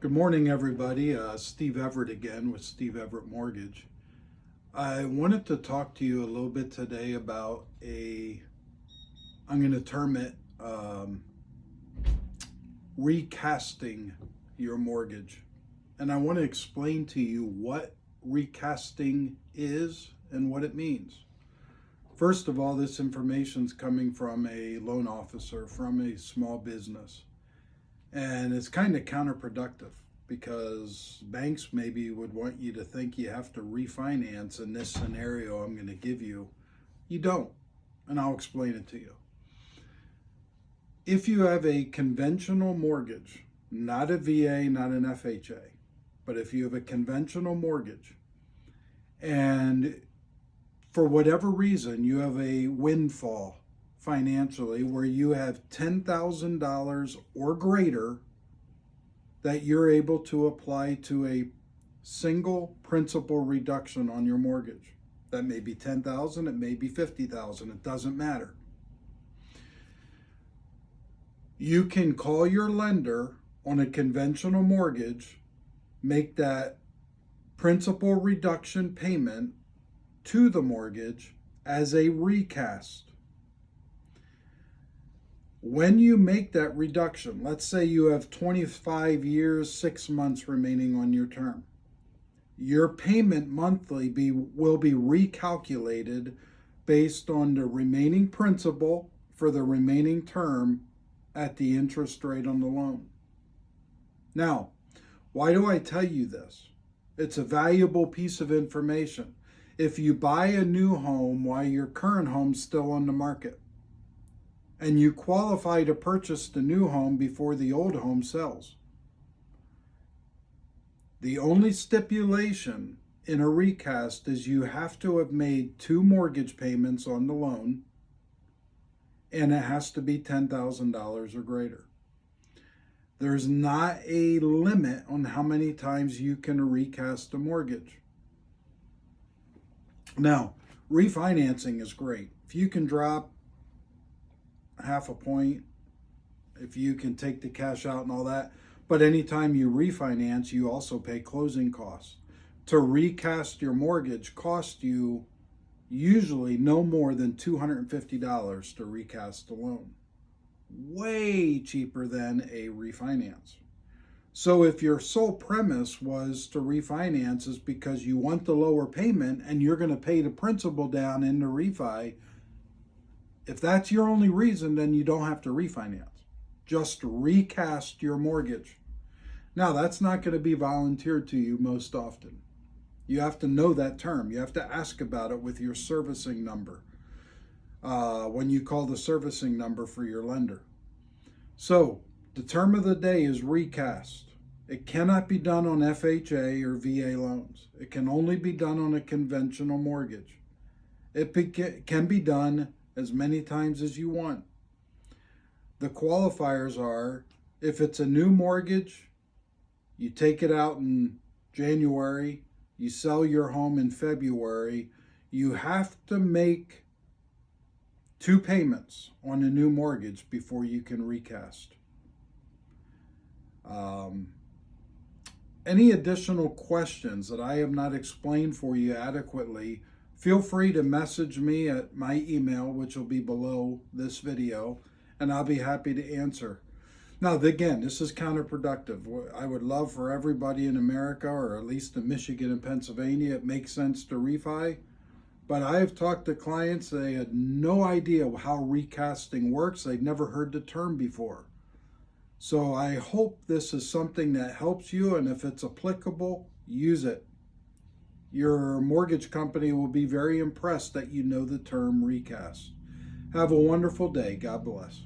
Good morning, everybody. Steve Everett again with Steve Everett Mortgage. I wanted to talk to you a little bit today about I'm going to term it recasting your mortgage. And I want to explain to you what recasting is and what it means. First of all, this information is coming from a loan officer from a small business. And it's kind of counterproductive because banks maybe would want you to think you have to refinance in this scenario I'm going to give you. You don't, and I'll explain it to you. If you have a conventional mortgage, not a VA, not an FHA, but if you have a conventional mortgage and for whatever reason you have a windfall financially where you have $10,000 or greater that you're able to apply to a single principal reduction on your mortgage. That may be $10,000, it may be $50,000, it doesn't matter. You can call your lender on a conventional mortgage, make that principal reduction payment to the mortgage as a recast. When you make that reduction, let's say you have 25 years, 6 months remaining on your term, your payment monthly will be recalculated based on the remaining principal for the remaining term at the interest rate on the loan. Now, why do I tell you this? It's a valuable piece of information. If you buy a new home while your current home's still on the market, and you qualify to purchase the new home before the old home sells, the only stipulation in a recast is you have to have made 2 mortgage payments on the loan, and it has to be $10,000 or greater. There's not a limit on how many times you can recast a mortgage. Now, refinancing is great. If you can drop half a point, if you can take the cash out and all that, but anytime you refinance, you also pay closing costs. To recast your mortgage costs you usually no more than $250 to recast a loan. Way cheaper than a refinance. So if your sole premise was to refinance is because you want the lower payment and you're going to pay the principal down in the refi, if that's your only reason, then you don't have to refinance. Just recast your mortgage. Now, that's not going to be volunteered to you most often. You have to know that term. You have to ask about it with your servicing number when you call the servicing number for your lender. So, the term of the day is recast. It cannot be done on FHA or VA loans. It can only be done on a conventional mortgage. It can be done as many times as you want. The qualifiers are, if it's a new mortgage, you take it out in January, you sell your home in February, you have to make 2 payments on a new mortgage before you can recast. Any additional questions that I have not explained for you adequately, feel free to message me at my email, which will be below this video, and I'll be happy to answer. Now, again, this is counterproductive. I would love for everybody in America, or at least in Michigan and Pennsylvania, it makes sense to refi. But I have talked to clients, they had no idea how recasting works. They'd never heard the term before. So I hope this is something that helps you, and if it's applicable, use it. Your mortgage company will be very impressed that you know the term recast. Have a wonderful day. God bless.